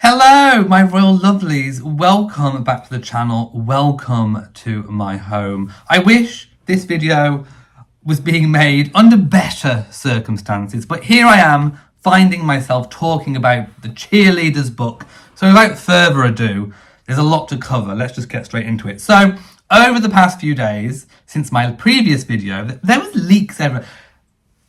Hello, my royal lovelies. Welcome back to the channel. Welcome to my home. I wish this video was being made under better circumstances, but here I am finding myself talking about the cheerleader's book. So without further ado, there's a lot to cover. Let's just get straight into it. So over the past few days, since my previous video, there was leaks everywhere.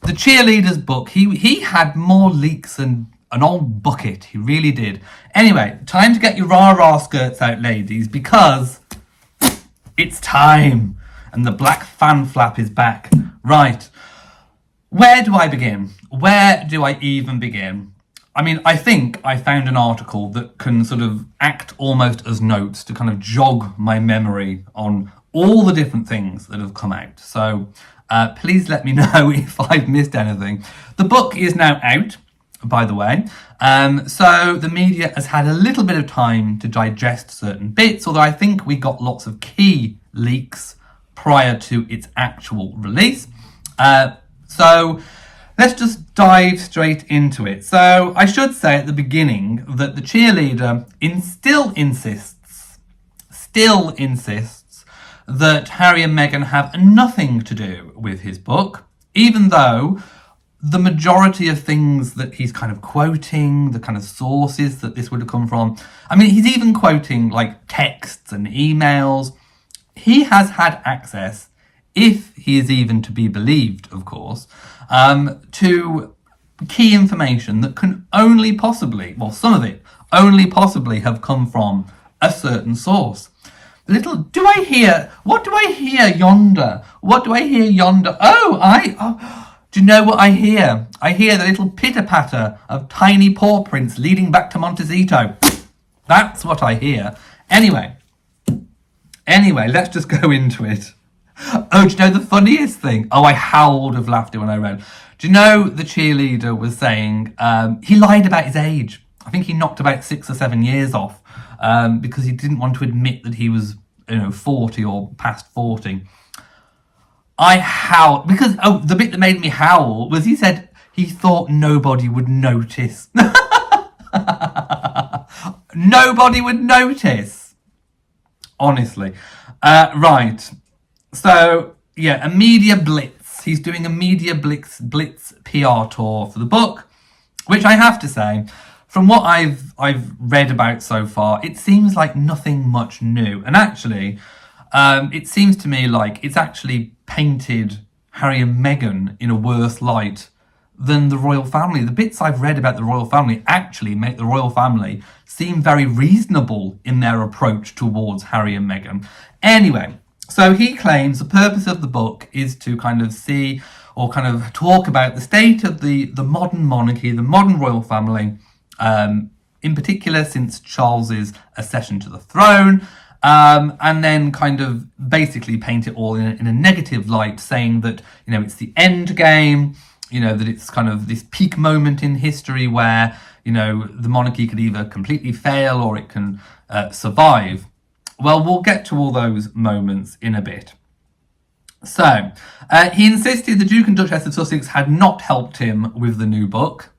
The cheerleader's book, he had more leaks than an old bucket. He really did. Anyway, time to get your rah-rah skirts out, ladies, because it's time. And the black fan flap is back. Right. Where do I begin? Where do I even begin? I mean, I think I found an article that can sort of act almost as notes to kind of jog my memory on all the different things that have come out. So please let me know if I've missed anything. The book is now out, by the way. So the media has had a little bit of time to digest certain bits, although I think we got lots of key leaks prior to its actual release. So let's just dive straight into it. So I should say at the beginning that the cheerleader still insists that Harry and Meghan have nothing to do with his book, even though the majority of things that he's kind of quoting, the kind of sources that this would have come from, I mean, he's even quoting like texts and emails. He has had access, if he is even to be believed, of course, to key information that can only possibly, well, some of it only possibly have come from a certain source. What do I hear yonder? What do I hear yonder? Do you know what I hear? I hear the little pitter-patter of tiny paw prints leading back to Montecito. That's what I hear. Anyway, let's just go into it. Oh, do you know the funniest thing? Oh, I howled with laughter when I read. Do you know the cheerleader was saying he lied about his age? I think he knocked about 6 or 7 years off because he didn't want to admit that he was, 40 or past 40. I howled because, the bit that made me howl was he said he thought nobody would notice. Nobody would notice. Honestly. Right. So, yeah, a media blitz. He's doing a media blitz PR tour for the book, which I have to say, from what I've read about so far, it seems like nothing much new. And actually, it seems to me like it's actually painted Harry and Meghan in a worse light than the royal family. The bits I've read about the royal family actually make the royal family seem very reasonable in their approach towards Harry and Meghan. Anyway, so he claims the purpose of the book is to kind of see or kind of talk about the state of the modern monarchy, the modern royal family, in particular since Charles's accession to the throne, and then kind of basically paint it all in a negative light, saying that, it's the end game, that it's kind of this peak moment in history where, the monarchy could either completely fail or it can survive. Well, we'll get to all those moments in a bit. So, he insisted the Duke and Duchess of Sussex had not helped him with the new book.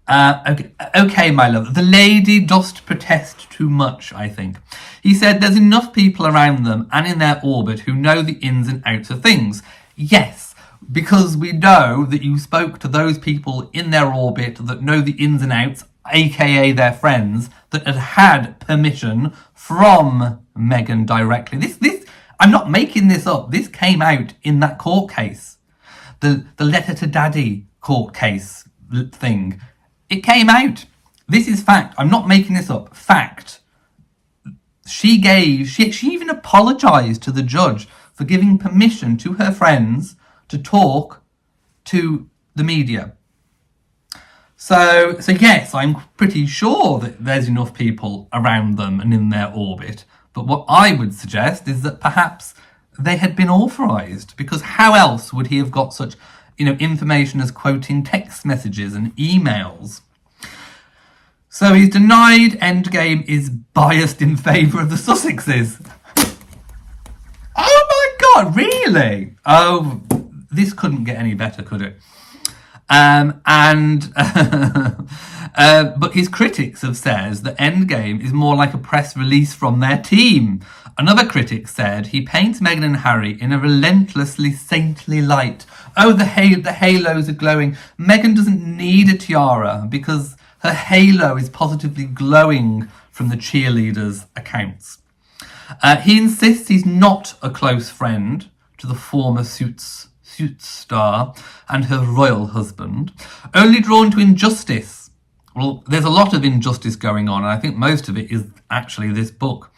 Okay, my love. The lady dost protest too much, I think. He said there's enough people around them and in their orbit who know the ins and outs of things. Yes, because we know that you spoke to those people in their orbit that know the ins and outs, aka their friends, that had permission from Meghan directly. This, I'm not making this up. This came out in that court case. The letter to daddy court case thing. It came out. This is fact. I'm not making this up. Fact. She even apologized to the judge for giving permission to her friends to talk to the media. So yes, I'm pretty sure that there's enough people around them and in their orbit. But what I would suggest is that perhaps they had been authorized, because how else would he have got such, information as quoting text messages and emails? So he's denied Endgame is biased in favour of the Sussexes. Oh my God, really? Oh, this couldn't get any better, could it? But his critics have said that Endgame is more like a press release from their team. Another critic said he paints Meghan and Harry in a relentlessly saintly light. Oh, the halos are glowing. Meghan doesn't need a tiara because her halo is positively glowing from the cheerleaders' accounts. He insists he's not a close friend to the former Suits star and her royal husband, only drawn to injustice. Well, there's a lot of injustice going on, and I think most of it is actually this book.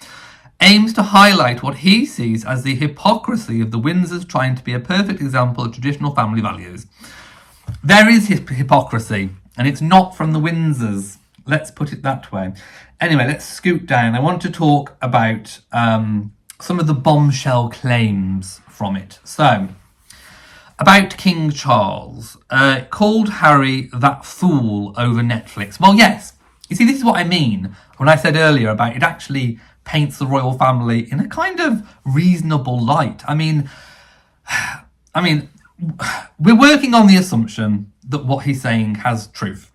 Aims to highlight what he sees as the hypocrisy of the Windsors trying to be a perfect example of traditional family values. There is hypocrisy, and it's not from the Windsors. Let's put it that way. Anyway, let's scoot down. I want to talk about some of the bombshell claims from it. So, about King Charles, called Harry that fool over Netflix. Well, yes. You see, this is what I mean when I said earlier about it actually paints the royal family in a kind of reasonable light. I mean, we're working on the assumption that what he's saying has truth.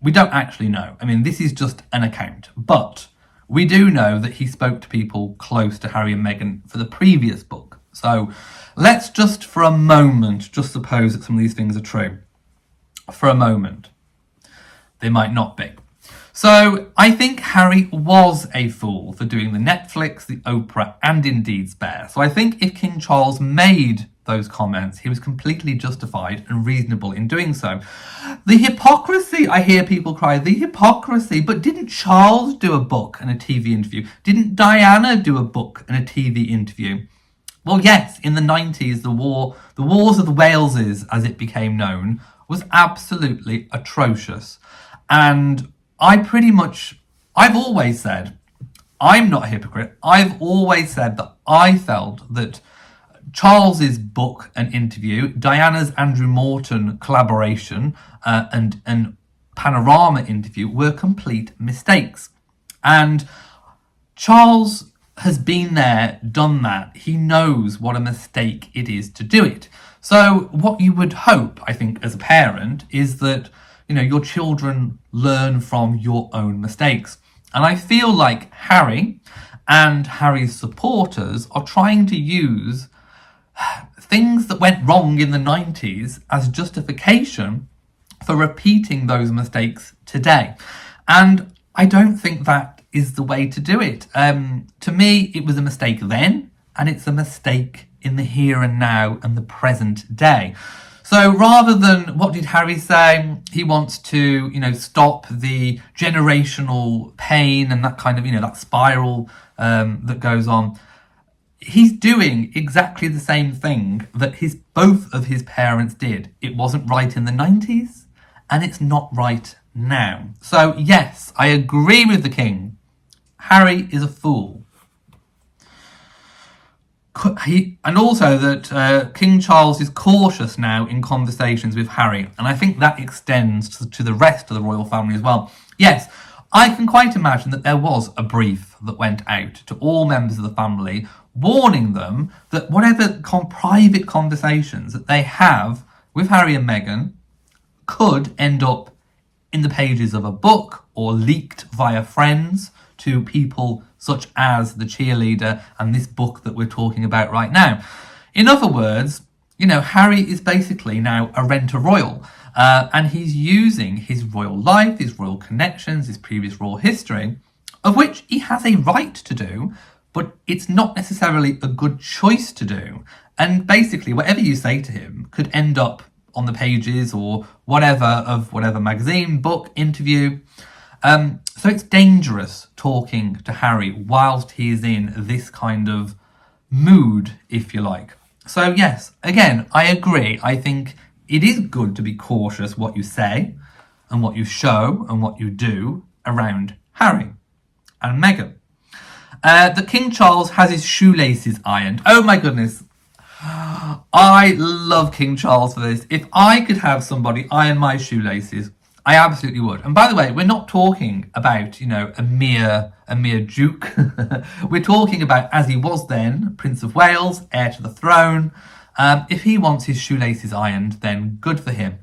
We don't actually know. I mean, this is just an account. But we do know that he spoke to people close to Harry and Meghan for the previous book. So let's just for a moment just suppose that some of these things are true. For a moment. They might not be. So I think Harry was a fool for doing the Netflix, the Oprah, and indeed Spare. So I think if King Charles made those comments, he was completely justified and reasonable in doing so. The hypocrisy, I hear people cry, the hypocrisy, but didn't Charles do a book and a TV interview? Didn't Diana do a book and a TV interview? Well, yes, in the 90s, the Wars of the Waleses, as it became known, was absolutely atrocious. And I've always said, I'm not a hypocrite, I've always said that I felt that Charles's book and interview, Diana's Andrew Morton collaboration, and Panorama interview were complete mistakes. And Charles has been there, done that. He knows what a mistake it is to do it. So what you would hope, I think, as a parent, is that, you know, your children learn from your own mistakes. And I feel like Harry and Harry's supporters are trying to use things that went wrong in the 90s as justification for repeating those mistakes today. And I don't think that is the way to do it. To me, it was a mistake then, and it's a mistake in the here and now and the present day. So rather than, what did Harry say? He wants to, stop the generational pain and that kind of, that spiral that goes on. He's doing exactly the same thing that both of his parents did. It wasn't right in the 90s, and it's not right now. So yes, I agree with the king. Harry is a fool. And also that King Charles is cautious now in conversations with Harry, and I think that extends to the rest of the royal family as well. Yes, I can quite imagine that there was a brief that went out to all members of the family, warning them that whatever private conversations that they have with Harry and Meghan could end up in the pages of a book or leaked via friends to people such as the cheerleader and this book that we're talking about right now. In other words, Harry is basically now a rent-a-royal, and he's using his royal life, his royal connections, his previous royal history, of which he has a right to do, but it's not necessarily a good choice to do. And basically, whatever you say to him could end up on the pages or whatever of whatever magazine, book, interview. So it's dangerous talking to Harry whilst he is in this kind of mood, if you like. So yes, again, I agree. I think it is good to be cautious what you say and what you show and what you do around Harry and Meghan. That King Charles has his shoelaces ironed. Oh my goodness. I love King Charles for this. If I could have somebody iron my shoelaces, I absolutely would. And by the way, we're not talking about, a mere duke. We're talking about, as he was then, Prince of Wales, heir to the throne. If he wants his shoelaces ironed, then good for him.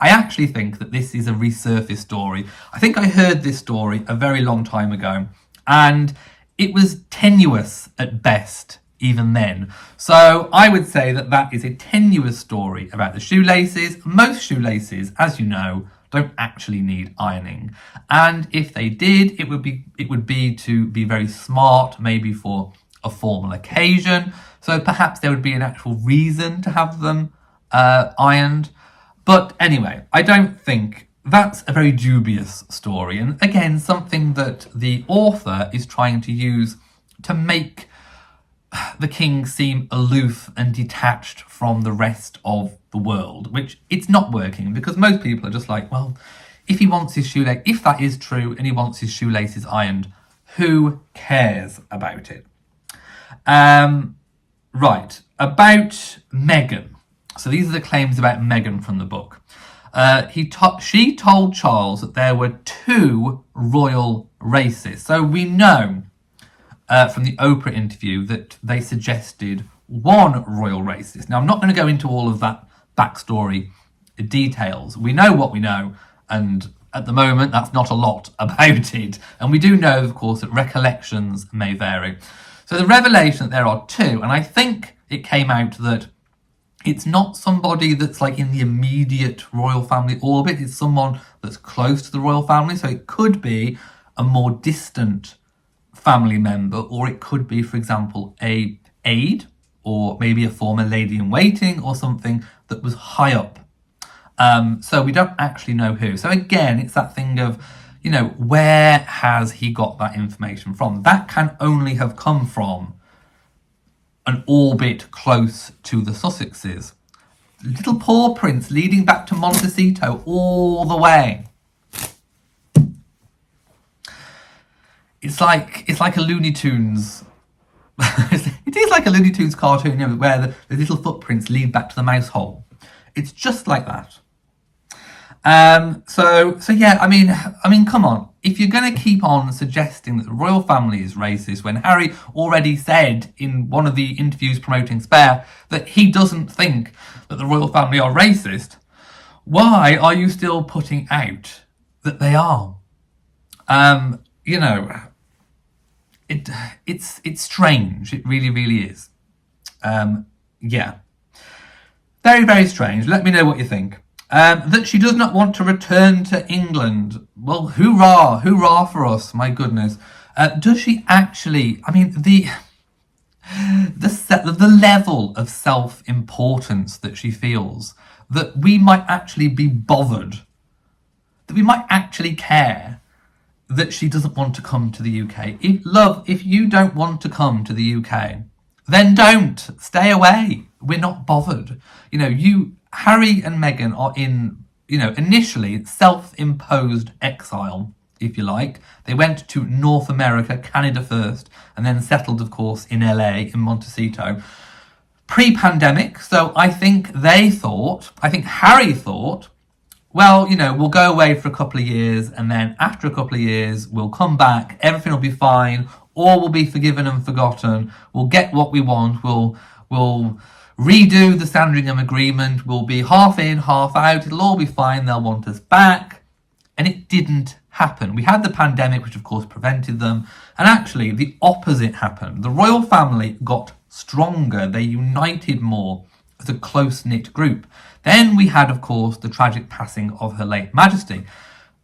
I actually think that this is a resurfaced story. I think I heard this story a very long time ago, and it was tenuous at best even then. So I would say that that is a tenuous story about the shoelaces. Most shoelaces, as you know, don't actually need ironing, and if they did, it would be to be very smart, maybe for a formal occasion. So perhaps there would be an actual reason to have them ironed. But anyway, I don't think that's a very dubious story. And again, something that the author is trying to use to make the king seem aloof and detached from the rest of the world, which it's not working, because most people are just like, well, if he wants his shoelace, if that is true and he wants his shoelaces ironed, who cares about it? Right, about Meghan. So these are the claims about Meghan from the book. She told Charles that there were 2 royal races. So we know from the Oprah interview that they suggested 1 royal racist. Now, I'm not going to go into all of that backstory details. We know what we know, and at the moment, that's not a lot about it. And we do know, of course, that recollections may vary. So the revelation that there are 2, and I think it came out that it's not somebody that's like in the immediate royal family orbit, it's someone that's close to the royal family. So it could be a more distant family member, or it could be, for example, a aide, or maybe a former lady in waiting, or something that was high up. So we don't actually know who. So again, it's that thing of, you know, where has he got that information from? That can only have come from an orbit close to the Sussexes. Little paw prints leading back to Montecito all the way. It's like a Looney Tunes. It is like a Looney Tunes cartoon, you know, where the little footprints lead back to the mouse hole. It's just like that. So yeah, I mean, come on. If you're going to keep on suggesting that the royal family is racist, when Harry already said in one of the interviews promoting Spare that he doesn't think that the royal family are racist, why are you still putting out that they are? You know, it's strange. It really, really is. Yeah. Very, very strange. Let me know what you think. That she does not want to return to England. Well, hoorah, hoorah for us, my goodness. Does she actually, I mean, the level of self-importance that she feels, that we might actually be bothered, that we might actually care that she doesn't want to come to the UK. If you don't want to come to the UK, then don't. Stay away. We're not bothered. You know, Harry and Meghan are in, you know, initially self-imposed exile, if you like. They went to North America, Canada first, and then settled, of course, in LA, in Montecito, pre-pandemic. So I think Harry thought, well, you know, we'll go away for a couple of years, and then after a couple of years, we'll come back, everything will be fine, all will be forgiven and forgotten, we'll get what we want, we'll redo the Sandringham Agreement, we'll be half in, half out, it'll all be fine, they'll want us back. And it didn't happen. We had the pandemic, which of course prevented them, and actually the opposite happened. The royal family got stronger, they united more as a close-knit group. Then we had, of course, the tragic passing of Her late Majesty.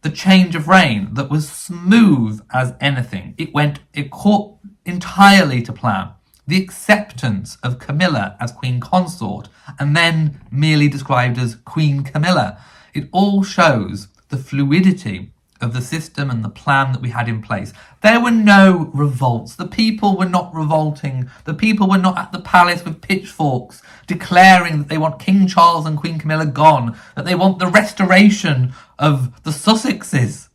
The change of reign that was smooth as anything. It caught entirely to plan. The acceptance of Camilla as Queen Consort, and then merely described as Queen Camilla. It all shows the fluidity of the system and the plan that we had in place. There were no revolts. The people were not revolting. The people were not at the palace with pitchforks declaring that they want King Charles and Queen Camilla gone, that they want the restoration of the Sussexes.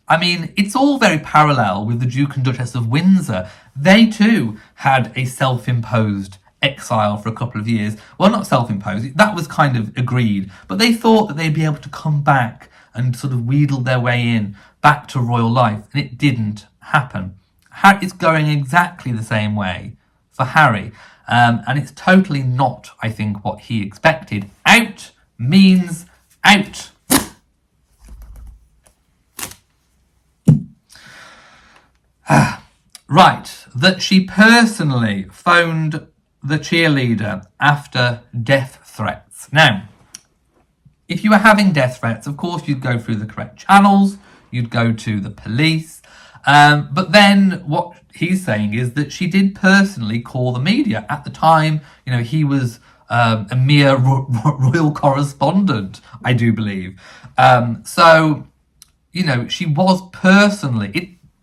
I mean, it's all very parallel with the Duke and Duchess of Windsor. They too had a self-imposed exile for a couple of years. Well, not self-imposed, that was kind of agreed, but they thought that they'd be able to come back and sort of wheedle their way in back to royal life, and it didn't happen. It's going exactly the same way for Harry, and it's totally not, I think, what he expected. Out means Out. Right, that she personally phoned the cheerleader after death threats. Now, if you were having death threats, of course you'd go through the correct channels, you'd go to the police, but then what he's saying is that she did personally call the media. At the time, he was a mere royal correspondent, I do believe. So, she was personally,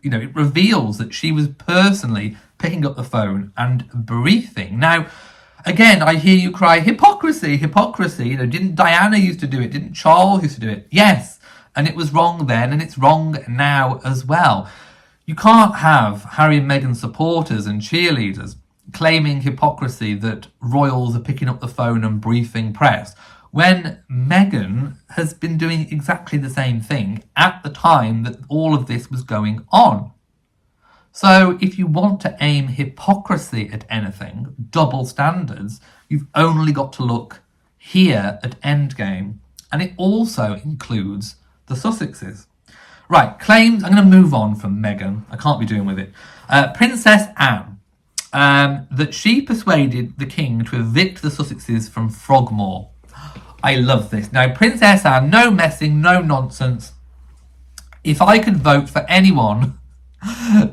it reveals that she was personally picking up the phone and briefing. Now, again, I hear you cry, hypocrisy, hypocrisy. Didn't Diana used to do it? Didn't Charles used to do it? Yes, and it was wrong then, and it's wrong now as well. You can't have Harry and Meghan supporters and cheerleaders claiming hypocrisy that royals are picking up the phone and briefing press, when Meghan has been doing exactly the same thing at the time that all of this was going on. So if you want to aim hypocrisy at anything, double standards, you've only got to look here at Endgame. And it also includes the Sussexes. Right, claims, I'm going to move on from Meghan. I can't be doing with it. Princess Anne, that she persuaded the king to evict the Sussexes from Frogmore. I love this. Now, Princess Anne, no messing, no nonsense. If I could vote for anyone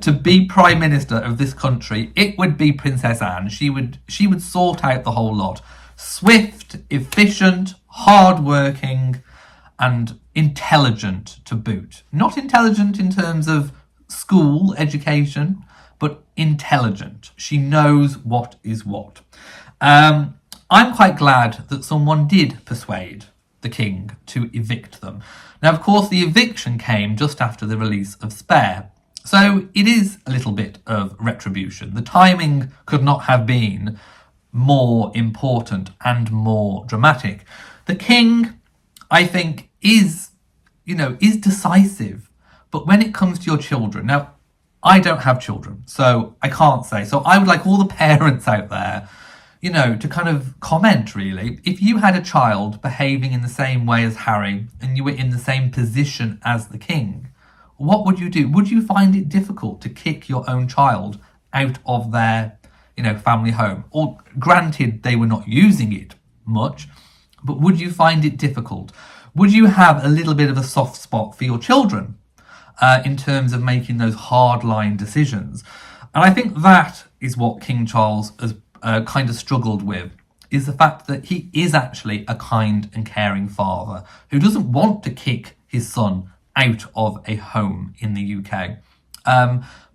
to be Prime Minister of this country, it would be Princess Anne. She would sort out the whole lot. Swift, efficient, hard-working, and intelligent to boot. Not intelligent in terms of school education, but intelligent. She knows what is what. I'm quite glad that someone did persuade the king to evict them. Now, of course, the eviction came just after the release of Spare. So it is a little bit of retribution. The timing could not have been more important and more dramatic. The king, I think, is decisive. But when it comes to your children, now, I don't have children, so I can't say. So I would like all the parents out there, to kind of comment, really. If you had a child behaving in the same way as Harry and you were in the same position as the king, what would you do? Would you find it difficult to kick your own child out of their, family home? Or granted, they were not using it much, but would you find it difficult? Would you have a little bit of a soft spot for your children in terms of making those hardline decisions? And I think that is what King Charles has kind of struggled with, is the fact that he is actually a kind and caring father who doesn't want to kick his son out of a home in the UK.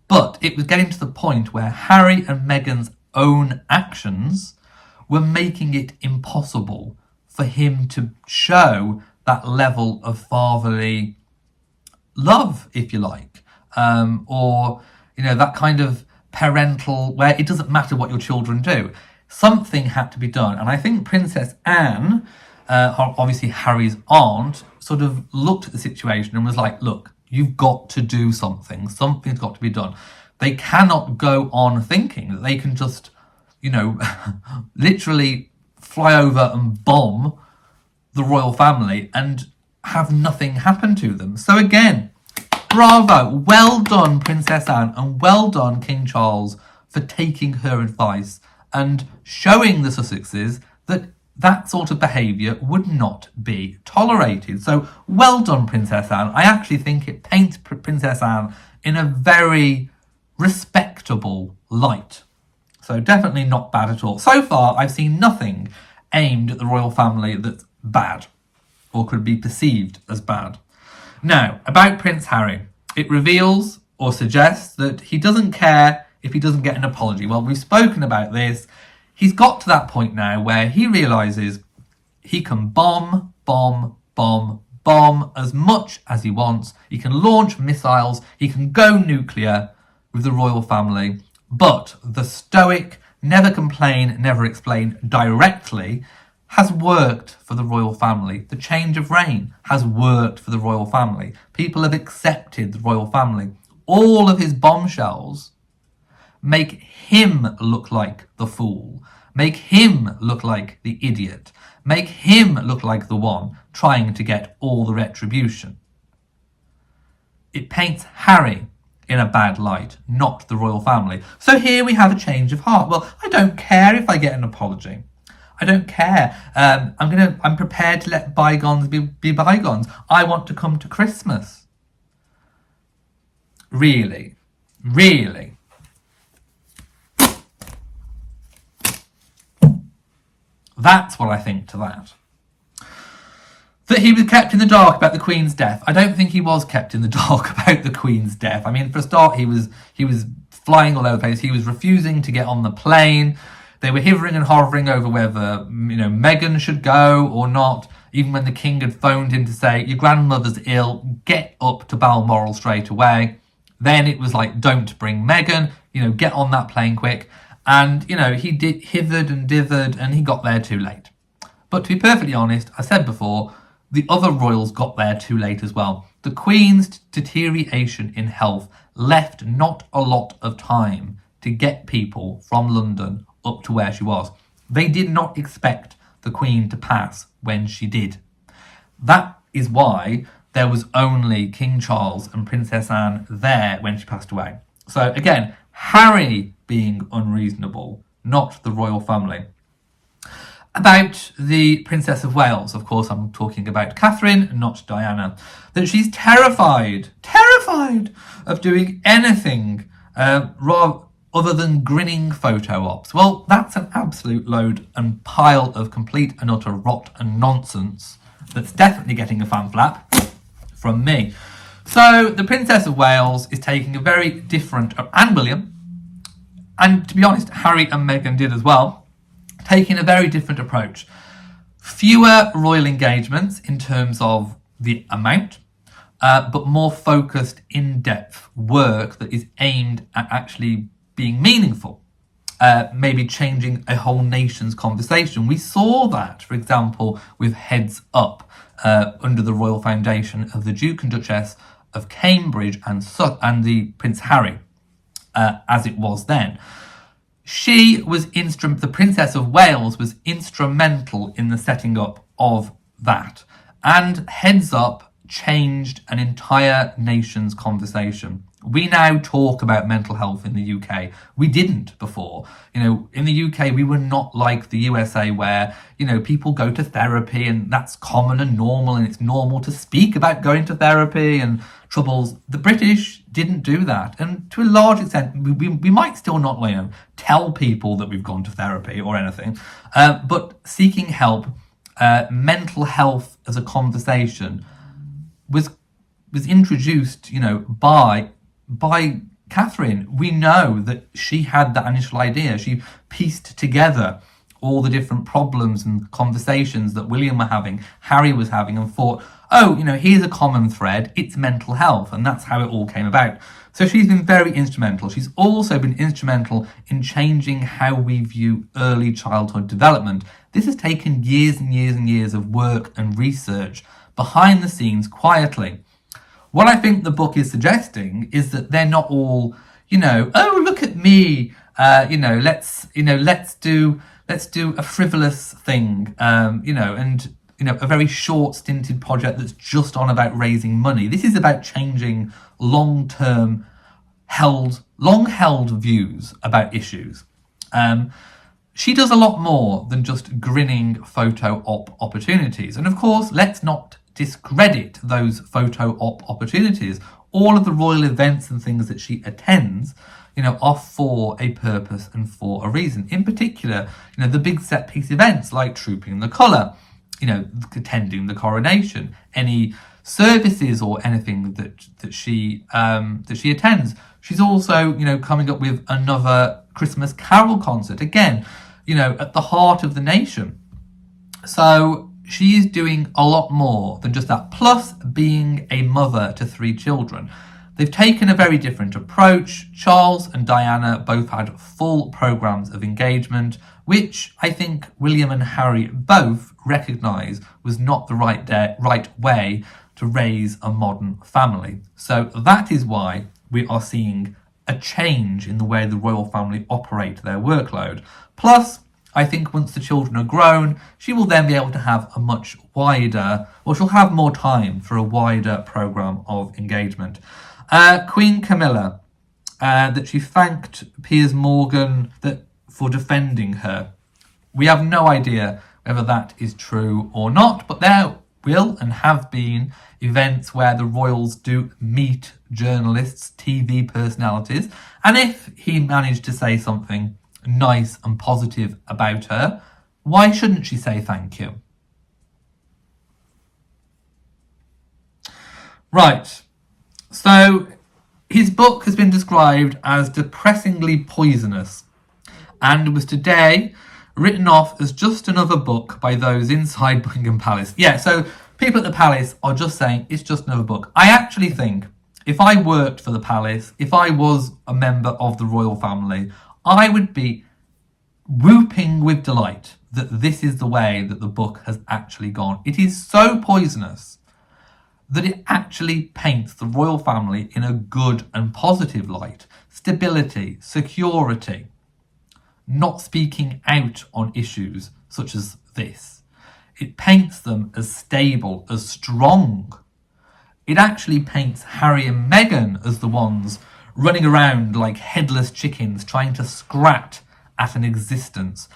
But it was getting to the point where Harry and Meghan's own actions were making it impossible for him to show that level of fatherly love, if you like, or, that kind of parental, where it doesn't matter what your children do. Something had to be done. And I think Princess Anne, obviously Harry's aunt, sort of looked at the situation and was like, look, you've got to do something. Something's got to be done. They cannot go on thinking that they can just, literally fly over and bomb the royal family and have nothing happen to them. So again, bravo, well done Princess Anne, and well done King Charles for taking her advice and showing the Sussexes that that sort of behaviour would not be tolerated. So well done Princess Anne. I actually think it paints Princess Anne in a very respectable light. So definitely not bad at all. So far, I've seen nothing aimed at the royal family that's bad or could be perceived as bad. Now, about Prince Harry, it reveals or suggests that he doesn't care if he doesn't get an apology. Well, we've spoken about this. He's got to that point now where he realises he can bomb as much as he wants. He can launch missiles. He can go nuclear with the royal family. But the stoic, never complain, never explain directly has worked for the royal family. The change of reign has worked for the royal family. People have accepted the royal family. All of his bombshells make him look like the fool, make him look like the idiot, make him look like the one trying to get all the retribution. It paints Harry in a bad light, not the royal family. So here we have a change of heart. Well, I don't care if I get an apology. I don't care. I'm prepared to let bygones be bygones. I want to come to Christmas. Really? Really? That's what I think to that. That he was kept in the dark about the Queen's death. I don't think he was kept in the dark about the Queen's death. I mean, for a start, he was flying all over the place. He was refusing to get on the plane. They were hivering and hovering over whether, Meghan should go or not. Even when the king had phoned him to say, your grandmother's ill, get up to Balmoral straight away. Then it was like, don't bring Meghan, get on that plane quick. And, he did hithered and dithered and he got there too late. But to be perfectly honest, I said before, the other royals got there too late as well. The Queen's deterioration in health left not a lot of time to get people from London up to where she was. They did not expect the Queen to pass when she did. That is why there was only King Charles and Princess Anne there when she passed away. So again, Harry being unreasonable, not the royal family. About the Princess of Wales, of course, I'm talking about Catherine, not Diana, that she's terrified of doing anything other than grinning photo ops. Well, that's an absolute load and pile of complete and utter rot and nonsense that's definitely getting a fan flap from me. So the Princess of Wales is taking a very different, and William, and to be honest, Harry and Meghan did as well, taking a very different approach. Fewer royal engagements in terms of the amount, but more focused, in-depth work that is aimed at actually being meaningful. Maybe changing a whole nation's conversation. We saw that, for example, with Heads Up, under the Royal Foundation of the Duke and Duchess of Cambridge and the Prince Harry, as it was then. The Princess of Wales was instrumental in the setting up of that. And Heads Up changed an entire nation's conversation. We now talk about mental health in the UK. We didn't before. In the UK, we were not like the USA where, people go to therapy and that's common and normal and it's normal to speak about going to therapy and troubles. The British didn't do that. And to a large extent, we might still not tell people that we've gone to therapy or anything. But seeking help, mental health as a conversation was introduced, by Catherine. We know that she had that initial idea. She pieced together all the different problems and conversations that William were having, Harry was having, and thought, here's a common thread, it's mental health, and that's how it all came about. So she's been very instrumental. She's also been instrumental in changing how we view early childhood development. This has taken years and years and years of work and research behind the scenes quietly. What I think the book is suggesting is that they're not all, oh, look at me, let's do a frivolous thing, a very short stinted project that's just on about raising money. This is about changing long-held views about issues. She does a lot more than just grinning photo op opportunities. And of course, let's not discredit those photo op opportunities. All of the royal events and things that she attends, are for a purpose and for a reason. In particular, the big set piece events like Trooping the Colour, attending the coronation, any services or anything that she attends. She's also, coming up with another Christmas Carol concert, again, at the heart of the nation. So she is doing a lot more than just that, plus being a mother to 3 children. They've taken a very different approach. Charles and Diana both had full programmes of engagement, which I think William and Harry both recognise was not the right way to raise a modern family. So that is why we are seeing a change in the way the royal family operate their workload. Plus, I think once the children are grown, she will then be able to have a much wider, or she'll have more time for a wider programme of engagement. Queen Camilla, that she thanked Piers Morgan for defending her. We have no idea whether that is true or not, but there will and have been events where the royals do meet journalists, TV personalities, and if he managed to say something nice and positive about her, why shouldn't she say thank you? Right, so his book has been described as depressingly poisonous and was today written off as just another book by those inside Buckingham Palace. Yeah, so people at the palace are just saying it's just another book. I actually think if I worked for the palace, if I was a member of the royal family, I would be whooping with delight that this is the way that the book has actually gone. It is so poisonous that it actually paints the royal family in a good and positive light. Stability, security, not speaking out on issues such as this. It paints them as stable, as strong. It actually paints Harry and Meghan as the ones running around like headless chickens trying to scrat at an existence.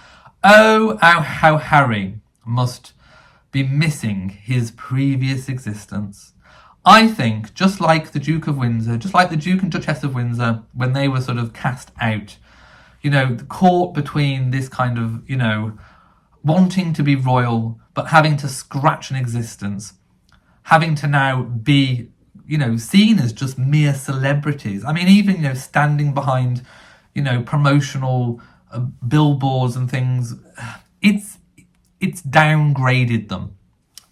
Oh, how Harry must be missing his previous existence. I think, just like the Duke of Windsor, just like the Duke and Duchess of Windsor, when they were sort of cast out, the court between this kind of, wanting to be royal, but having to scratch an existence, having to now be, seen as just mere celebrities. I mean, even, standing behind, promotional billboards and things, it's downgraded them.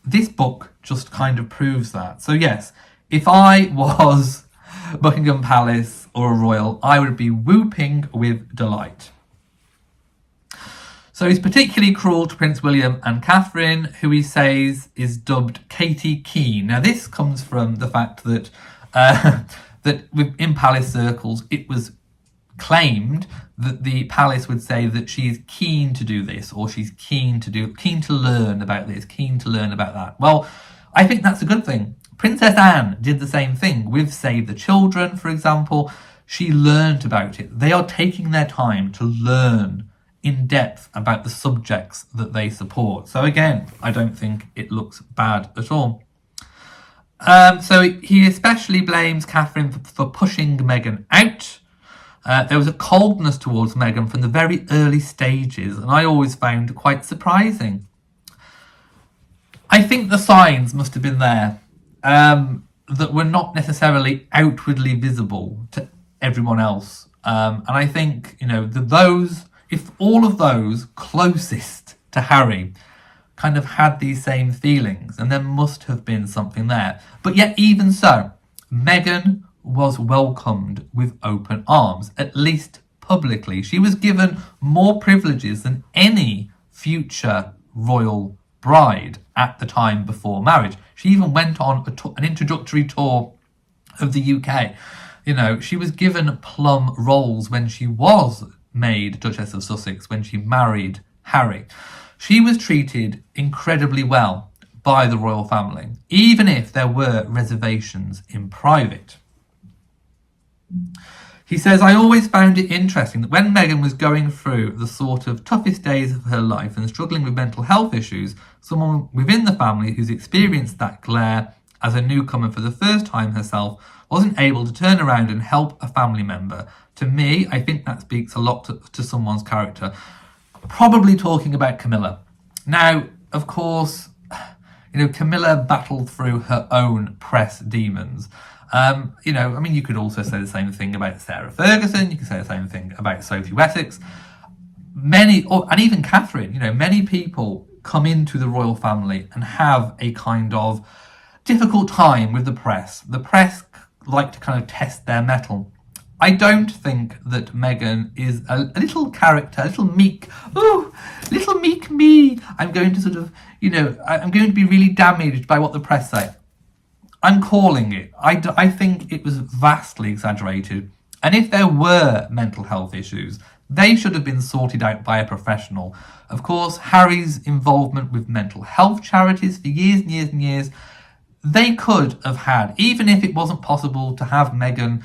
This book just kind of proves that. So yes, if I was Buckingham Palace or a royal, I would be whooping with delight. So he's particularly cruel to Prince William and Catherine, who he says is dubbed Katie Keene. Now this comes from the fact that in palace circles it was claimed that the palace would say that she's keen to do this, or she's keen to learn about this, keen to learn about that. Well, I think that's a good thing. Princess Anne did the same thing with Save the Children, for example. She learned about it. They are taking their time to learn in depth about the subjects that they support. So again, I don't think it looks bad at all. So he especially blames Catherine for pushing Meghan out. There was a coldness towards Meghan from the very early stages, and I always found quite surprising. I think the signs must have been there that were not necessarily outwardly visible to everyone else. And I think, if all of those closest to Harry kind of had these same feelings, and there must have been something there. But yet, even so, Meghan was welcomed with open arms, at least publicly. She was given more privileges than any future royal bride at the time before marriage. She even went on an introductory tour of the UK. She was given plum rolls when she was made Duchess of Sussex, when she married Harry. She was treated incredibly well by the royal family, even if there were reservations in private. He says, I always found it interesting that when Meghan was going through the sort of toughest days of her life and struggling with mental health issues, someone within the family who's experienced that glare as a newcomer for the first time herself wasn't able to turn around and help a family member. To me, I think that speaks a lot to someone's character. Probably talking about Camilla. Now, of course, Camilla battled through her own press demons. You could also say the same thing about Sarah Ferguson. You could say the same thing about Sophie Wessex. And even Catherine, many people come into the royal family and have a kind of difficult time with the press. The press like to kind of test their mettle. I don't think that Meghan is a little character, a little meek me. I'm going to sort of, I'm going to be really damaged by what the press say. I'm calling it. I think it was vastly exaggerated. And if there were mental health issues, They should have been sorted out by a professional. Of course, Harry's involvement with mental health charities for years and years and years, they could have had, even if it wasn't possible to have Meghan,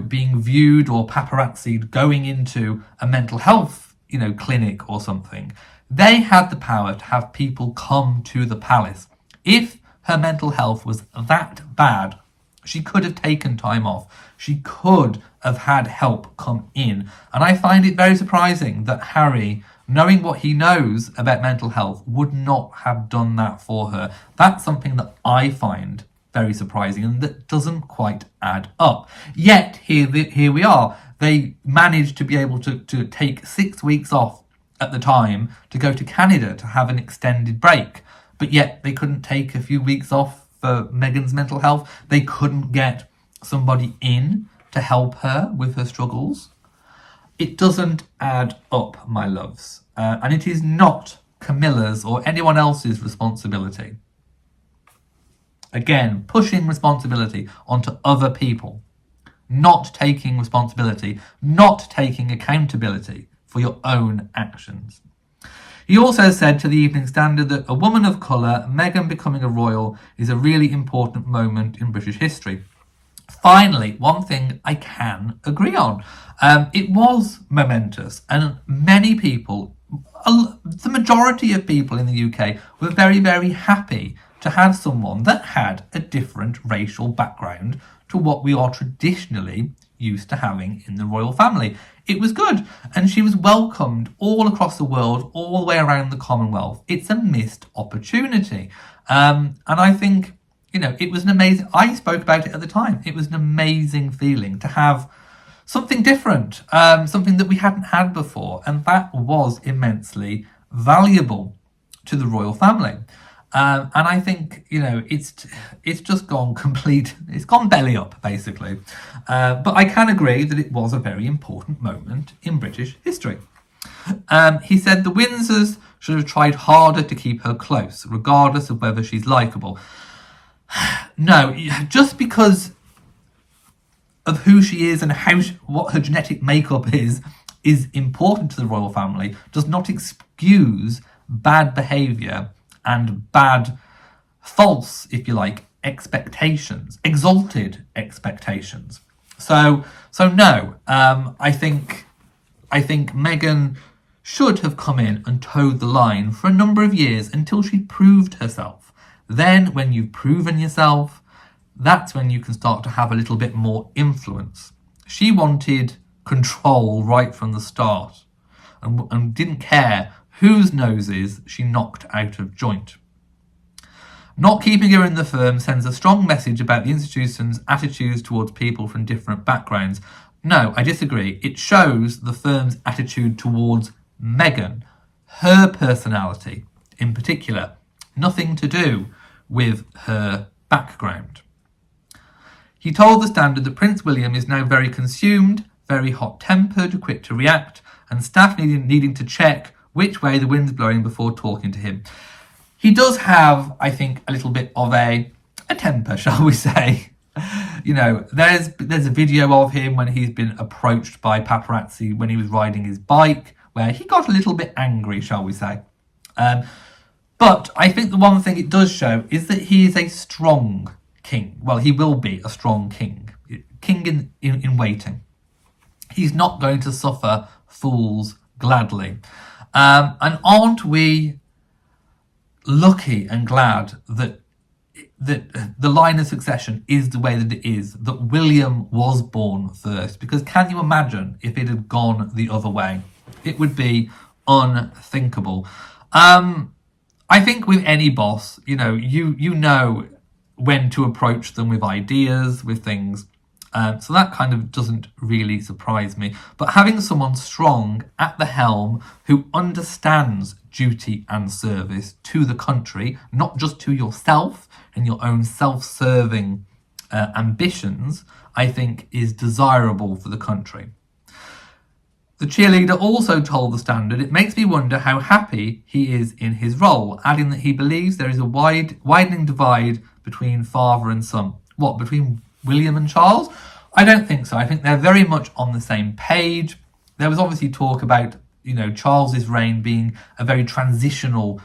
being viewed or paparazzi'd going into a mental health, clinic or something. They had the power to have people come to the palace. If her mental health was that bad, she could have taken time off. She could have had help come in. And I find it very surprising that Harry, knowing what he knows about mental health, would not have done that for her. That's something that I find very surprising and that doesn't quite add up. Yet, here we are. They managed to be able to take 6 weeks off at the time to go to Canada to have an extended break. But yet they couldn't take a few weeks off for Meghan's mental health. They couldn't get somebody in to help her with her struggles. It doesn't add up, my loves. And it is not Camilla's or anyone else's responsibility. Again, pushing responsibility onto other people. Not taking responsibility, not taking accountability for your own actions. He also said to the Evening Standard that a woman of colour, Meghan becoming a royal, is a really important moment in British history. Finally, one thing I can agree on. It was momentous, and many people, the majority of people in the UK, were very, very happy to have someone that had a different racial background to what we are traditionally used to having in the royal family. It was good, and she was welcomed all across the world, all the way around the Commonwealth. It's a missed opportunity. And I think, it was an amazing, I spoke about it at the time, it was an amazing feeling to have something different, something that we hadn't had before, and that was immensely valuable to the royal family. And I think, it's just gone it's gone belly up, basically. But I can agree that it was a very important moment in British history. He said the Windsors should have tried harder to keep her close, regardless of whether she's likeable. No, just because of who she is and what her genetic makeup is important to the royal family, does not excuse bad behaviour and false, if you like, expectations, exalted expectations. So no, I think Meghan should have come in and towed the line for a number of years until she proved herself. Then, when you've proven yourself, that's when you can start to have a little bit more influence. She wanted control right from the start and didn't care whose noses she knocked out of joint. Not keeping her in the firm sends a strong message about the institution's attitudes towards people from different backgrounds. No, I disagree. It shows the firm's attitude towards Meghan, her personality in particular, nothing to do with her background. He told the Standard that Prince William is now very consumed, very hot-tempered, quick to react, and staff needing to check which way the wind's blowing before talking to him. He does have, I think, a little bit of a temper, shall we say. There's a video of him when he's been approached by paparazzi when he was riding his bike, where he got a little bit angry, shall we say. But I think the one thing it does show is that he is a strong king. Well, he will be a strong king. King in waiting. He's not going to suffer fools gladly. And aren't we lucky and glad that the line of succession is the way that it is, that William was born first? Because can you imagine if it had gone the other way? It would be unthinkable. I think with any boss, you know when to approach them with ideas, with things. So that kind of doesn't really surprise me. But having someone strong at the helm who understands duty and service to the country, not just to yourself and your own self-serving ambitions, I think is desirable for the country. The cheerleader also told the Standard, "It makes me wonder how happy he is in his role," adding that he believes there is a widening divide between father and son. What, between William and Charles? I don't think so. I think they're very much on the same page. there was obviously talk about, Charles's reign being a very transitional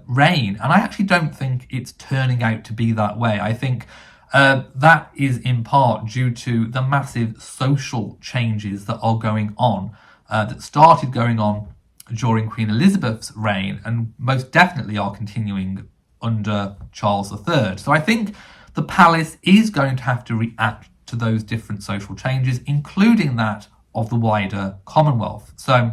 reign, and I actually don't think it's turning out to be that way. I think that is in part due to the massive social changes that are going on, that started going on during Queen Elizabeth's reign, and most definitely are continuing under Charles III. So I think the palace is going to have to react to those different social changes, including that of the wider Commonwealth. So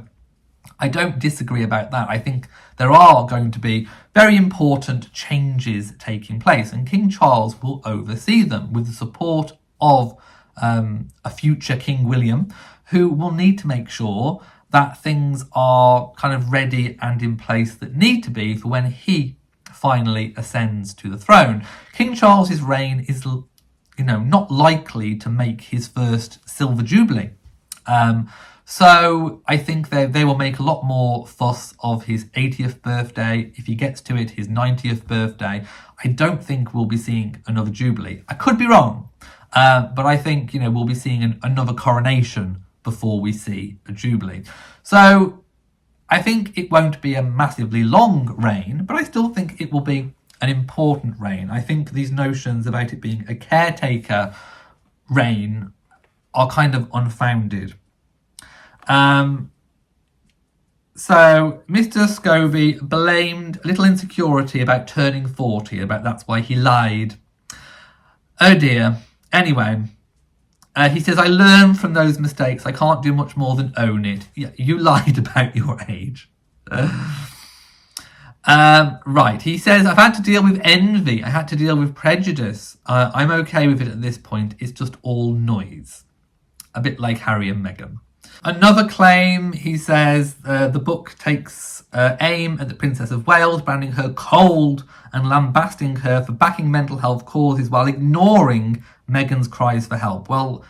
I don't disagree about that. I think there are going to be very important changes taking place, and King Charles will oversee them with the support of a future King William, who will need to make sure that things are kind of ready and in place that need to be for when he finally ascends to the throne. King Charles's reign is, not likely to make his first silver jubilee. So I think they will make a lot more fuss of his 80th birthday. If he gets to it, his 90th birthday. I don't think we'll be seeing another jubilee. I could be wrong, but I think, we'll be seeing another coronation before we see a jubilee. So I think it won't be a massively long reign, but I still think it will be an important reign. I think these notions about it being a caretaker reign are kind of unfounded. So Mr. Scobie blamed a little insecurity about turning 40, about that's why he lied. Oh dear. Anyway, he says, I learned from those mistakes. I can't do much more than own it. Yeah, you lied about your age. Right, he says, I've had to deal with envy. I had to deal with prejudice. I'm okay with it at this point. It's just all noise. A bit like Harry and Meghan. Another claim, he says, the book takes aim at the Princess of Wales, branding her cold and lambasting her for backing mental health causes while ignoring Meghan's cries for help. Well,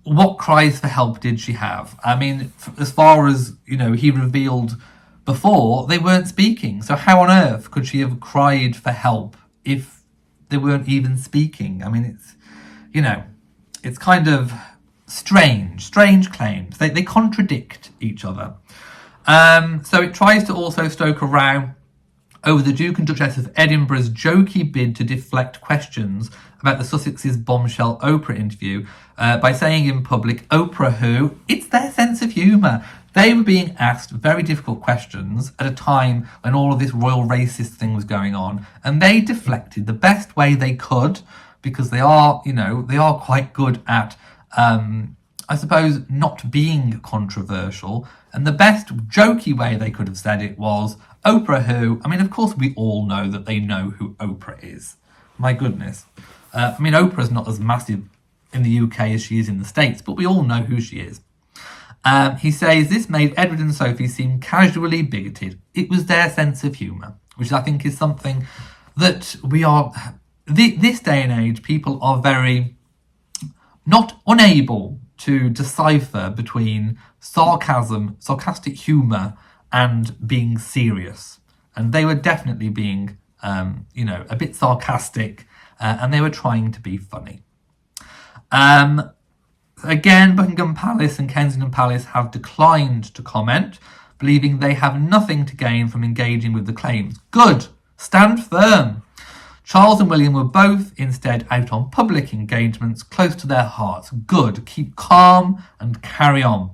what cries for help did she have? I mean, as far as, he revealed before, they weren't speaking. So how on earth could she have cried for help if they weren't even speaking? I mean, it's kind of strange claims. They contradict each other. So it tries to also stoke a row over the Duke and Duchess of Edinburgh's jokey bid to deflect questions about the Sussexes' Bombshell Oprah interview by saying in public, Oprah who? It's their sense of humour. They were being asked very difficult questions at a time when all of this royal racist thing was going on, and they deflected the best way they could, because they are quite good at I suppose, not being controversial. And the best jokey way they could have said it was, Oprah who? I mean, of course we all know that they know who Oprah is. My goodness. Oprah's not as massive in the UK as she is in the States, but we all know who she is. He says, this made Edward and Sophie seem casually bigoted. It was their sense of humour, which I think is something that we are... This day and age, people are very... not unable to decipher between sarcastic humour, and being serious. And they were definitely being, a bit sarcastic, and they were trying to be funny. Again, Buckingham Palace and Kensington Palace have declined to comment, believing they have nothing to gain from engaging with the claims. Good! Stand firm! Charles and William were both instead out on public engagements close to their hearts. Good. Keep calm and carry on.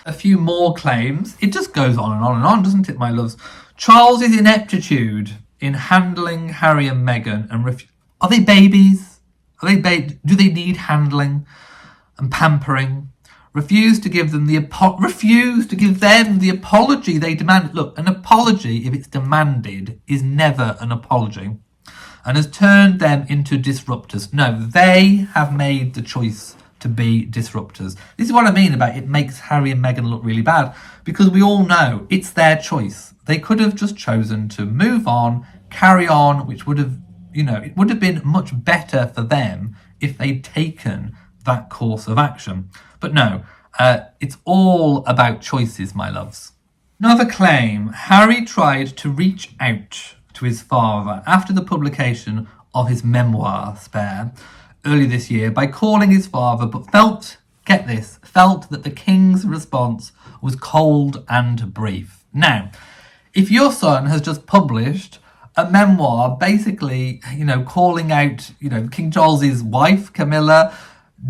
A few more claims. It just goes on and on and on, doesn't it, my loves? Charles's ineptitude in handling Harry and Meghan and are they babies? Do they need handling and pampering? Refused to give them the apology they demanded. Look, an apology, if it's demanded, is never an apology, and has turned them into disruptors. No, they have made the choice to be disruptors. This is what I mean about it makes Harry and Meghan look really bad, because we all know it's their choice. They could have just chosen to move on, carry on, which would have, it would have been much better for them if they'd taken that course of action. But no, it's all about choices, my loves. Another claim, Harry tried to reach out to his father after the publication of his memoir, Spare, early this year by calling his father, but felt get this, felt that the king's response was cold and brief. Now, if your son has just published a memoir basically, calling out, King Charles's wife, Camilla,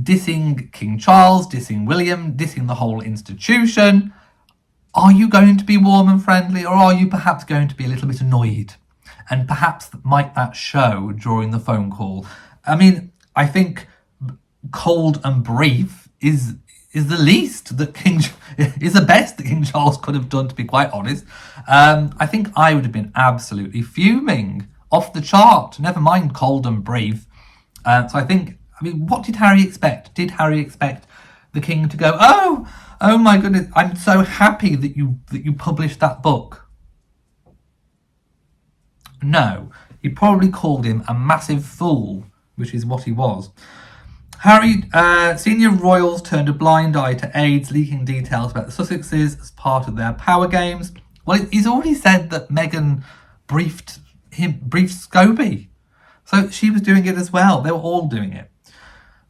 dissing King Charles, dissing William, dissing the whole institution, are you going to be warm and friendly, or are you perhaps going to be a little bit annoyed? And perhaps might that show during the phone call? I mean, I think cold and brief is the least that is the best that King Charles could have done, to be quite honest. I think I would have been absolutely fuming, off the chart, never mind cold and brief. So I think, what did Harry expect? Did Harry expect the king to go, oh my goodness, I'm so happy that you published that book? No, he probably called him a massive fool, which is what he was. Harry, senior royals turned a blind eye to aides leaking details about the Sussexes as part of their power games. Well, he's already said that Meghan briefed Scobie. So she was doing it as well. They were all doing it.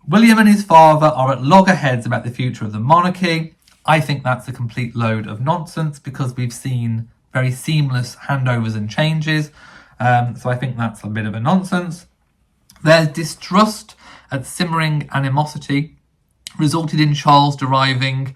William and his father are at loggerheads about the future of the monarchy. I think that's a complete load of nonsense, because we've seen very seamless handovers and changes. So I think that's a bit of a nonsense. There's distrust at simmering animosity resulted in Charles deriving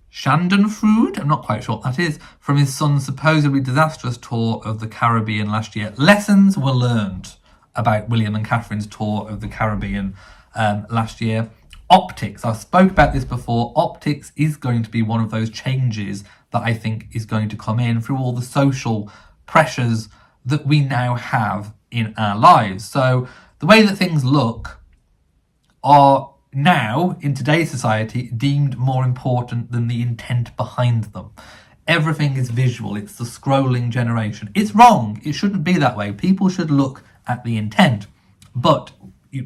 Schadenfreude, I'm not quite sure what that is, from his son's supposedly disastrous tour of the Caribbean last year. Lessons were learned about William and Catherine's tour of the Caribbean last year. Optics, I spoke about this before, optics is going to be one of those changes that I think is going to come in through all the social pressures that we now have in our lives. So the way that things look are now, in today's society, deemed more important than the intent behind them. Everything is visual. It's the scrolling generation. It's wrong. It shouldn't be that way. People should look at the intent. But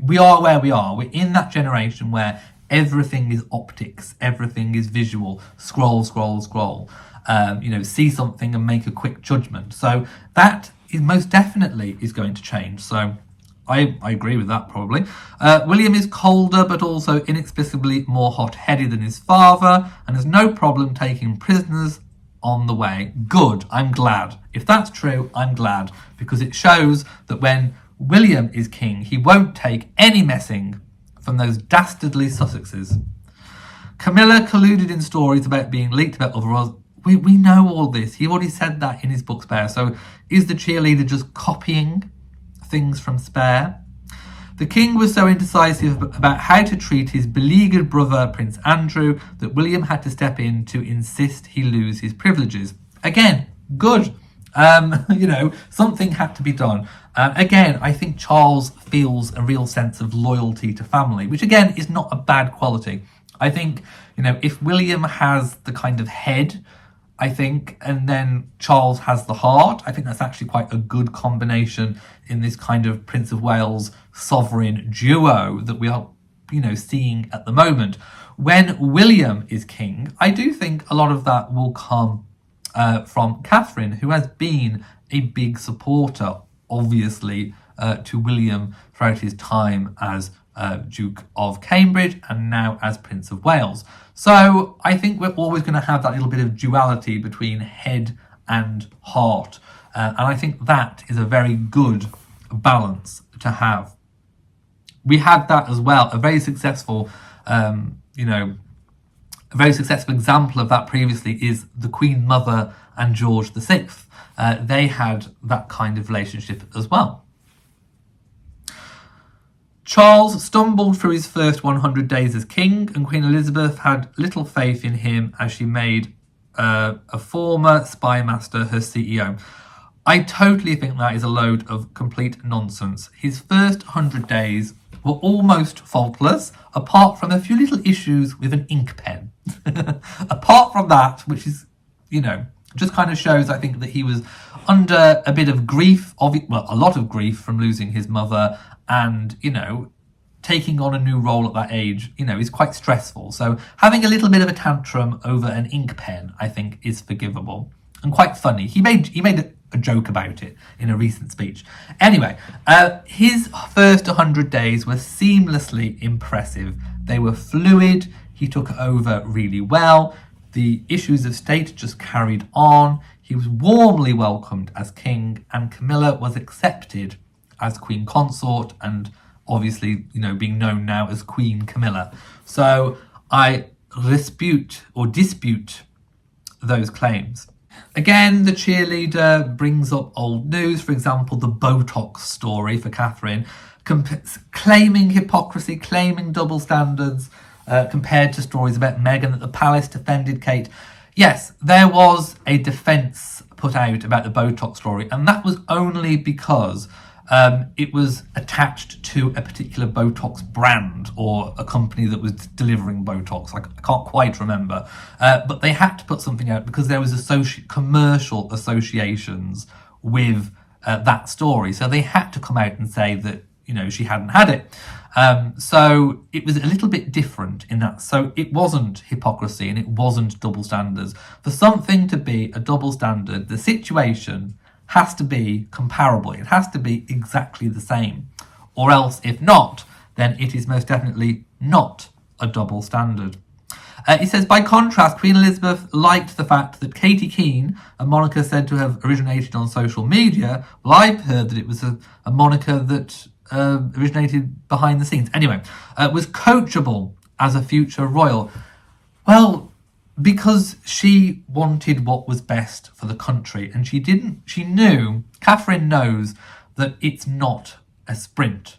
we are where we are. We're in that generation where everything is optics. Everything is visual. Scroll, scroll, scroll. See something and make a quick judgment. So that is most definitely is going to change. So I agree with that, probably. William is colder, but also inexplicably more hot-headed than his father, and has no problem taking prisoners on the way. Good, I'm glad. If that's true, I'm glad, because it shows that when William is king, he won't take any messing from those dastardly Sussexes. Camilla colluded in stories about being leaked about other roles. We know all this. He already said that in his book Spare. So is the cheerleader just copying things from Spare? The king was so indecisive about how to treat his beleaguered brother Prince Andrew that William had to step in to insist he lose his privileges. Again, good. Something had to be done. Again, I think Charles feels a real sense of loyalty to family, which again is not a bad quality. I think, if William has the kind of head, and then Charles has the heart, I think that's actually quite a good combination in this kind of Prince of Wales sovereign duo that we are, seeing at the moment. When William is king, I do think a lot of that will come from Catherine, who has been a big supporter, obviously, to William throughout his time as Duke of Cambridge and now as Prince of Wales. So I think we're always going to have that little bit of duality between head and heart. And I think that is a very good balance to have. We had that as well, a very successful, a very successful example of that previously is the Queen Mother and George VI. They had that kind of relationship as well. Charles stumbled through his first 100 days as king, and Queen Elizabeth had little faith in him as she made a former spy master her CEO. I totally think that is a load of complete nonsense. His first 100 days were almost faultless, apart from a few little issues with an ink pen. Apart from that, which is, just kind of shows, I think, that he was under a bit of grief, a lot of grief from losing his mother, and, taking on a new role at that age, is quite stressful. So having a little bit of a tantrum over an ink pen, I think, is forgivable and quite funny. He made a joke about it in a recent speech. Anyway, his first 100 days were seamlessly impressive. They were fluid. he took over really well. The issues of state just carried on. He was warmly welcomed as king, and Camilla was accepted as queen consort, and obviously, being known now as Queen Camilla. So I dispute those claims. Again, the cheerleader brings up old news, for example, the Botox story for Catherine, claiming hypocrisy, claiming double standards, compared to stories about Meghan that the palace defended Kate. Yes, there was a defence put out about the Botox story, and that was only because it was attached to a particular Botox brand or a company that was delivering Botox. I can't quite remember. But they had to put something out because there was commercial associations with that story. So they had to come out and say that, she hadn't had it. So it was a little bit different in that. So it wasn't hypocrisy and it wasn't double standards. For something to be a double standard, the situation has to be comparable. It has to be exactly the same. Or else, if not, then it is most definitely not a double standard. He says, by contrast, Queen Elizabeth liked the fact that Katie Keane, a moniker said to have originated on social media. Well, I've heard that it was a moniker that originated behind the scenes. Anyway, was coachable as a future royal. Well, because she wanted what was best for the country, and Catherine knows that it's not a sprint.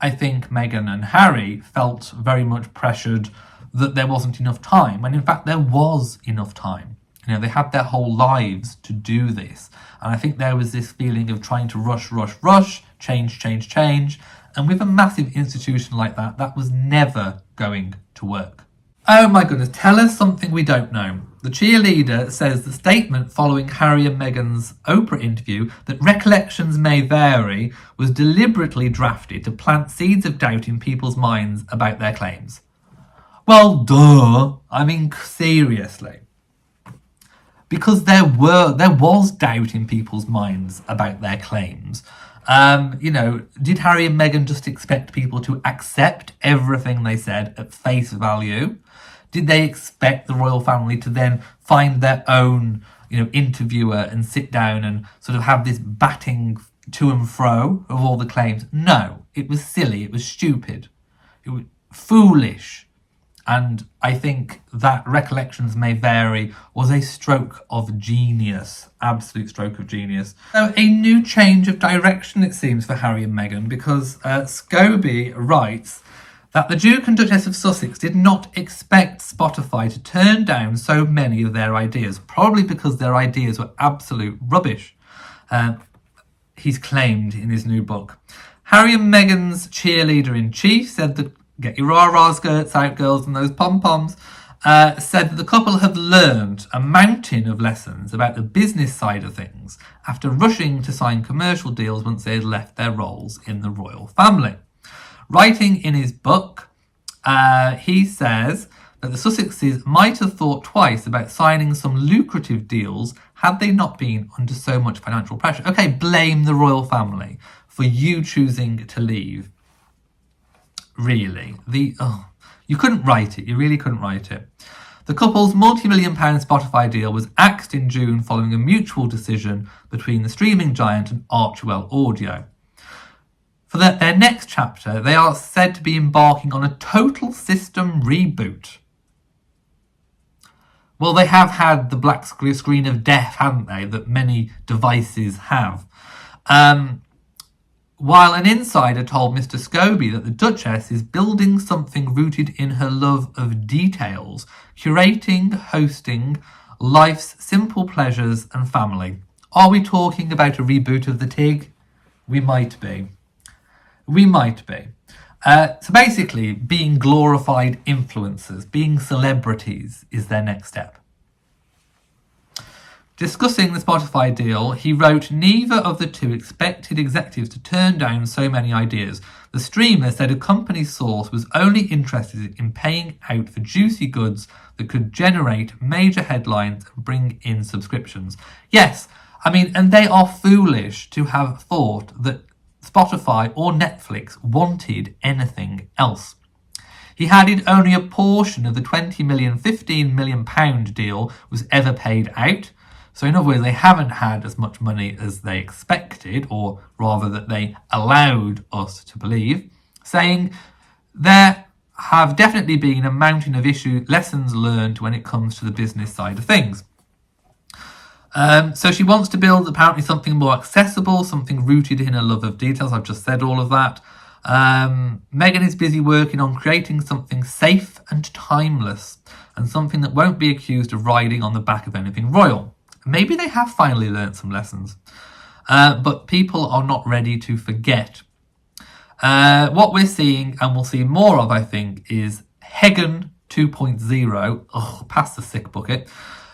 I think Meghan and Harry felt very much pressured that there wasn't enough time, and in fact there was enough time. They had their whole lives to do this, and I think there was this feeling of trying to rush, change, and with a massive institution like that, that was never going to work. Oh my goodness, tell us something we don't know. The cheerleader says the statement following Harry and Meghan's Oprah interview that recollections may vary was deliberately drafted to plant seeds of doubt in people's minds about their claims. Well, duh. I mean, seriously. Because there was doubt in people's minds about their claims. Did Harry and Meghan just expect people to accept everything they said at face value? Did they expect the royal family to then find their own, interviewer and sit down and sort of have this batting to and fro of all the claims? No, it was silly. It was stupid. It was foolish. And I think that recollections may vary was a stroke of genius, absolute stroke of genius. So a new change of direction, it seems, for Harry and Meghan, because Scobie writes that the Duke and Duchess of Sussex did not expect Spotify to turn down so many of their ideas, probably because their ideas were absolute rubbish, he's claimed in his new book. Harry and Meghan's cheerleader-in-chief said that, get your rah-rah skirts out, girls, and those pom-poms, said that the couple have learned a mountain of lessons about the business side of things after rushing to sign commercial deals once they had left their roles in the royal family. Writing in his book, he says that the Sussexes might have thought twice about signing some lucrative deals had they not been under so much financial pressure. Okay, blame the royal family for you choosing to leave. Really. You couldn't write it. You really couldn't write it. The couple's multi-million-pound Spotify deal was axed in June following a mutual decision between the streaming giant and Archewell Audio. For their next chapter, they are said to be embarking on a total system reboot. Well, they have had the black screen of death, haven't they, that many devices have. While an insider told Mr. Scobie that the Duchess is building something rooted in her love of details, curating, hosting life's simple pleasures and family. Are we talking about a reboot of the TIG? We might be. So basically, being glorified influencers, being celebrities is their next step. Discussing the Spotify deal, he wrote, neither of the two expected executives to turn down so many ideas. The streamer said a company source was only interested in paying out for juicy goods that could generate major headlines and bring in subscriptions. Yes, and they are foolish to have thought that Spotify or Netflix wanted anything else. He added only a portion of the 20 million, 15 million pound deal was ever paid out. So in other words, they haven't had as much money as they expected, or rather that they allowed us to believe, saying there have definitely been a mountain of lessons learned when it comes to the business side of things. So she wants to build apparently something more accessible, something rooted in a love of details. I've just said all of that. Meghan is busy working on creating something safe and timeless, and something that won't be accused of riding on the back of anything royal. Maybe they have finally learnt some lessons, but people are not ready to forget. What we're seeing, and we'll see more of, I think, is Meghan 2.0. Oh, past the sick bucket.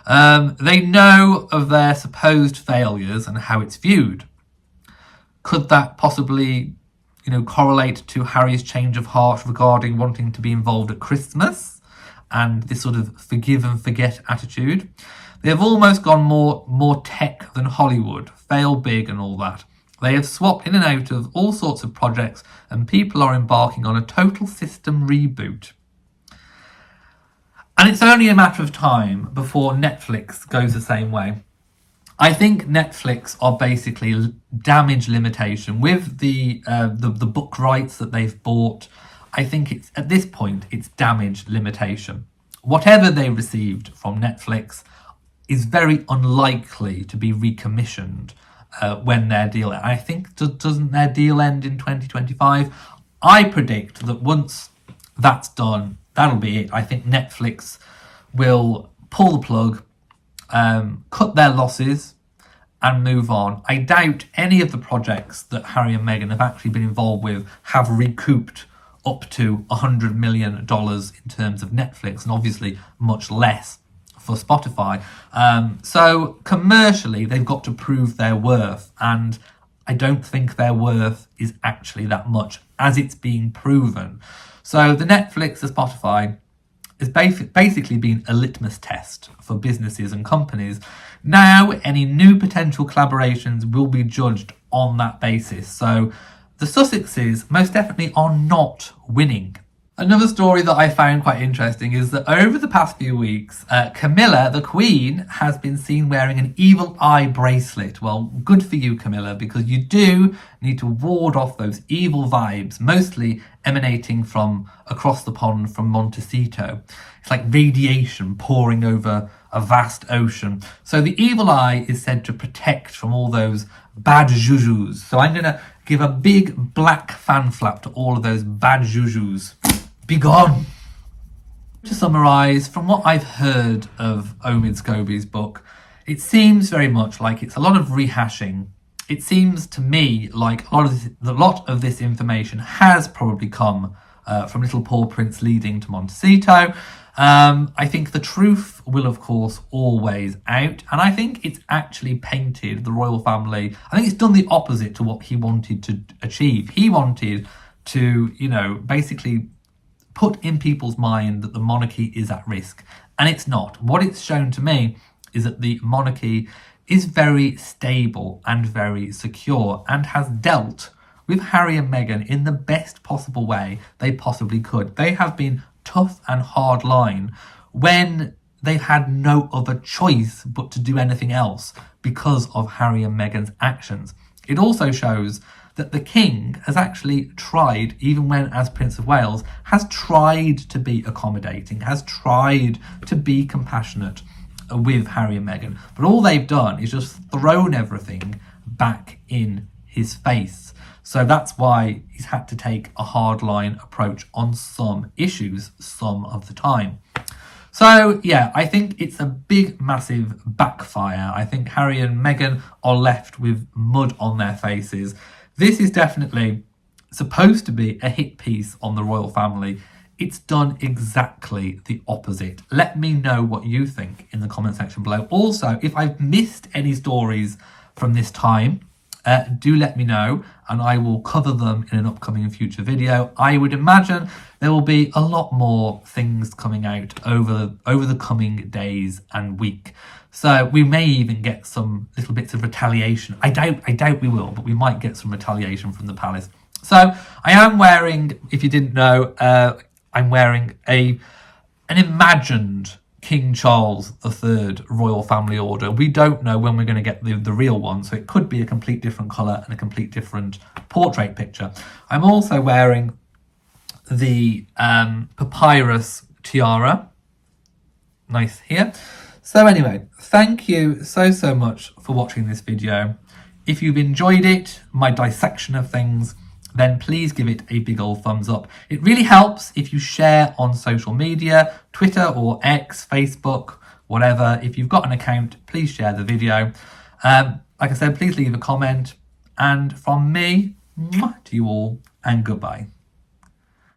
They know of their supposed failures and how it's viewed. Could that possibly, correlate to Harry's change of heart regarding wanting to be involved at Christmas and this sort of forgive and forget attitude? They have almost gone more tech than Hollywood, fail big and all that. They have swapped in and out of all sorts of projects, and people are embarking on a total system reboot. And it's only a matter of time before Netflix goes the same way. I think Netflix are basically damage limitation with the book rights that they've bought. I think it's at this point it's damage limitation. Whatever they received from Netflix is very unlikely to be recommissioned when their deal. I think doesn't their deal end in 2025? I predict that once that's done, that'll be it. I think Netflix will pull the plug, cut their losses, and move on. I doubt any of the projects that Harry and Meghan have actually been involved with have recouped up to $100 million in terms of Netflix, and obviously much less for Spotify. So commercially, they've got to prove their worth, and I don't think their worth is actually that much as it's being proven. So the Netflix or Spotify has basically been a litmus test for businesses and companies. Now, any new potential collaborations will be judged on that basis. So the Sussexes most definitely are not winning. Another story that I found quite interesting is that over the past few weeks, Camilla, the Queen, has been seen wearing an evil eye bracelet. Well, good for you, Camilla, because you do need to ward off those evil vibes, mostly emanating from across the pond from Montecito. It's like radiation pouring over a vast ocean. So the evil eye is said to protect from all those bad jujus. So I'm going to give a big black fan flap to all of those bad jujus. Be gone. To summarise, from what I've heard of Omid Scobie's book, it seems very much like it's a lot of rehashing. It seems to me like a lot of this information has probably come from Little Paw Prince leading to Montecito. I think the truth will, of course, always out. And I think it's actually painted the royal family. I think it's done the opposite to what he wanted to achieve. He wanted to, basically put in people's mind that the monarchy is at risk. And it's not. What it's shown to me is that the monarchy is very stable and very secure and has dealt with Harry and Meghan in the best possible way they possibly could. They have been tough and hard line when they've had no other choice but to do anything else because of Harry and Meghan's actions. It also shows that the king has actually tried, even when as Prince of Wales, has tried to be accommodating, has tried to be compassionate with Harry and Meghan. But all they've done is just thrown everything back in his face. So that's why he's had to take a hardline approach on some issues some of the time. So yeah, I think it's a big, massive backfire. I think Harry and Meghan are left with mud on their faces. This is definitely supposed to be a hit piece on the royal family. It's done exactly the opposite. Let me know what you think in the comment section below. Also, if I've missed any stories from this time, do let me know and I will cover them in an upcoming future video. I would imagine there will be a lot more things coming out over the coming days and week. So we may even get some little bits of retaliation. I doubt we will, but we might get some retaliation from the palace. So I am wearing, if you didn't know, I'm wearing an imagined King Charles III royal family order. We don't know when we're going to get the real one, so it could be a complete different colour and a complete different portrait picture. I'm also wearing the papyrus tiara. Nice here. So anyway, thank you so much for watching this video. If you've enjoyed it, my dissection of things, then please give it a big old thumbs up. It really helps if you share on social media, Twitter or X, Facebook, whatever. If you've got an account, please share the video. Like I said, please leave a comment. And from me, to you all, and goodbye.